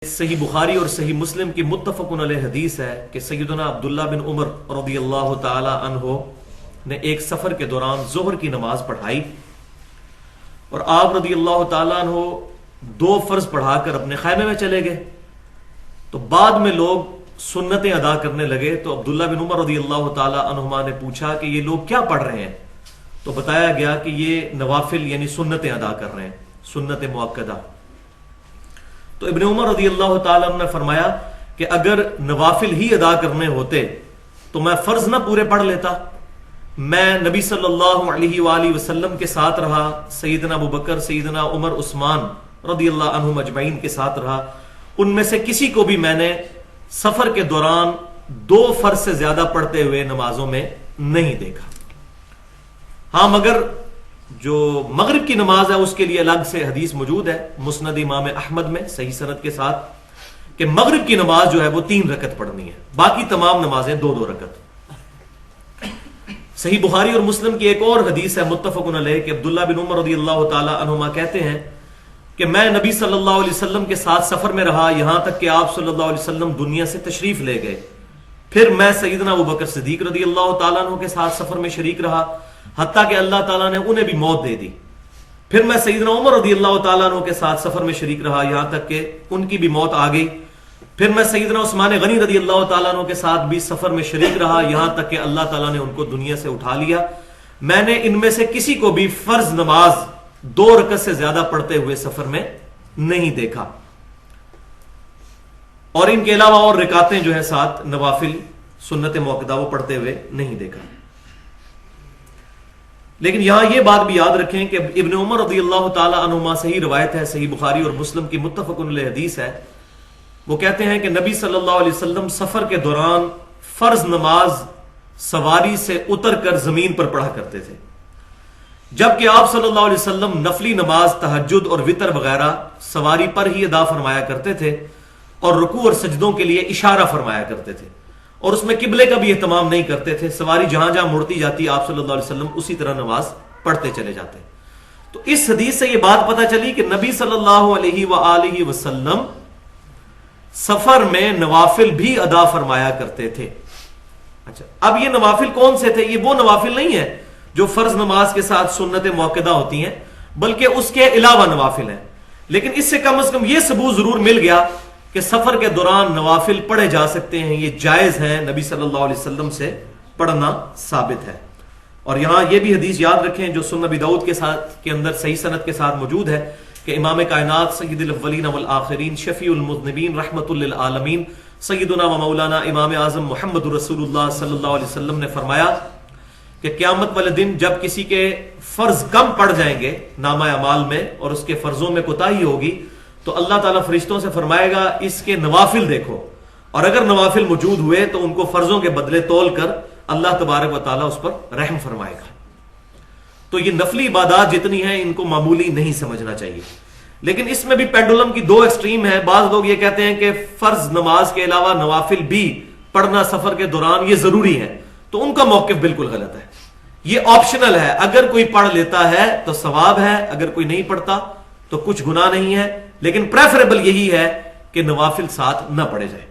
صحیح بخاری اور صحیح مسلم کی متفق علیہ حدیث ہے کہ سیدنا عبداللہ بن عمر رضی اللہ تعالی عنہ نے ایک سفر کے دوران ظہر کی نماز پڑھائی اور آپ رضی اللہ تعالی عنہ دو فرض پڑھا کر اپنے خیمے میں چلے گئے. تو بعد میں لوگ سنتیں ادا کرنے لگے تو عبداللہ بن عمر رضی اللہ تعالی عنہما نے پوچھا کہ یہ لوگ کیا پڑھ رہے ہیں؟ تو بتایا گیا کہ یہ نوافل یعنی سنتیں ادا کر رہے ہیں، سنت مؤکدہ. تو ابن عمر رضی اللہ تعالیٰ عنہ نے فرمایا کہ اگر نوافل ہی ادا کرنے ہوتے تو میں فرض نہ پورے پڑھ لیتا. میں نبی صلی اللہ علیہ وآلہ وسلم کے ساتھ رہا، سیدنا ابو بکر، سیدنا عمر، عثمان رضی اللہ عنہم اجمعین کے ساتھ رہا. ان میں سے کسی کو بھی میں نے سفر کے دوران دو فرض سے زیادہ پڑھتے ہوئے نمازوں میں نہیں دیکھا. ہاں مگر جو مغرب کی نماز ہے اس کے لیے الگ سے حدیث موجود ہے مسند امام احمد میں صحیح سند کے ساتھ کہ مغرب کی نماز جو ہے وہ 3 رکعت پڑھنی ہے، باقی تمام نمازیں 2 رکعت. صحیح بخاری اور مسلم کی ایک اور حدیث ہے متفق علیہ کہ عبداللہ بن عمر رضی اللہ تعالی عنہما کہتے ہیں کہ میں نبی صلی اللہ علیہ وسلم کے ساتھ سفر میں رہا یہاں تک کہ آپ صلی اللہ علیہ وسلم دنیا سے تشریف لے گئے. پھر میں سیدنا ابو بکر صدیق رضی اللہ تعالیٰ عنہ کے ساتھ سفر میں شریک رہا حتیٰ کہ اللہ تعالیٰ نے انہیں بھی موت دے دی. پھر میں سیدنا عمر رضی اللہ تعالیٰ عنہ کے ساتھ سفر میں شریک رہا یہاں تک کہ ان کی بھی موت آ گئی. پھر میں سیدنا عثمان غنی رضی اللہ تعالیٰ عنہ کے ساتھ بھی سفر میں شریک رہا یہاں تک کہ اللہ تعالیٰ نے ان کو دنیا سے اٹھا لیا. میں نے ان میں سے کسی کو بھی فرض نماز 2 رکعت سے زیادہ پڑھتے ہوئے سفر میں نہیں دیکھا، اور ان کے علاوہ اور رکعتیں جو ہیں ساتھ نوافل سنت مؤکدہ وہ پڑھتے ہوئے نہیں دیکھا. لیکن یہاں یہ بات بھی یاد رکھیں کہ ابن عمر رضی اللہ تعالی عنہما صحیح روایت ہے، صحیح بخاری اور مسلم کی متفق علیہ حدیث ہے. وہ کہتے ہیں کہ نبی صلی اللہ علیہ وسلم سفر کے دوران فرض نماز سواری سے اتر کر زمین پر پڑھا کرتے تھے، جبکہ آپ صلی اللہ علیہ وسلم نفلی نماز تہجد اور وتر وغیرہ سواری پر ہی ادا فرمایا کرتے تھے اور رکوع اور سجدوں کے لیے اشارہ فرمایا کرتے تھے، اور اس میں قبلے کا بھی اہتمام نہیں کرتے تھے. سواری جہاں جہاں مڑتی جاتی آپ صلی اللہ علیہ وسلم اسی طرح نماز پڑھتے چلے جاتے. تو اس حدیث سے یہ بات پتہ چلی کہ نبی صلی اللہ علیہ وآلہ وسلم سفر میں نوافل بھی ادا فرمایا کرتے تھے. اچھا، اب یہ نوافل کون سے تھے؟ یہ وہ نوافل نہیں ہے جو فرض نماز کے ساتھ سنت مؤکدہ ہوتی ہیں، بلکہ اس کے علاوہ نوافل ہیں. لیکن اس سے کم از کم یہ ثبوت ضرور مل گیا کہ سفر کے دوران نوافل پڑھے جا سکتے ہیں، یہ جائز ہیں، نبی صلی اللہ علیہ وسلم سے پڑھنا ثابت ہے. اور یہاں یہ بھی حدیث یاد رکھیں جو سنن ابی داؤد کے اندر صحیح سند کے ساتھ موجود ہے کہ امام کائنات سید الاولین والآخرین شفیع المذنبین رحمت للعالمین سیدنا و مولانا امام اعظم محمد رسول اللہ صلی اللہ علیہ وسلم نے فرمایا کہ قیامت والے دن جب کسی کے فرض کم پڑ جائیں گے نامہ اعمال میں اور اس کے فرضوں میں کوتاہی ہوگی تو اللہ تعالیٰ فرشتوں سے فرمائے گا اس کے نوافل دیکھو، اور اگر نوافل موجود ہوئے تو ان کو فرضوں کے بدلے تول کر اللہ تبارک و تعالیٰ اس پر رحم فرمائے گا. تو یہ نفلی عبادات جتنی ہیں ان کو معمولی نہیں سمجھنا چاہیے. لیکن اس میں بھی پینڈولم کی 2 ایکسٹریم ہے. بعض لوگ یہ کہتے ہیں کہ فرض نماز کے علاوہ نوافل بھی پڑھنا سفر کے دوران یہ ضروری ہے، تو ان کا موقف بالکل غلط ہے. یہ آپشنل ہے، اگر کوئی پڑھ لیتا ہے تو ثواب ہے، اگر کوئی نہیں پڑھتا تو کچھ گناہ نہیں ہے. لیکن پریفریبل یہی ہے کہ نوافل ساتھ نہ پڑھے جائے.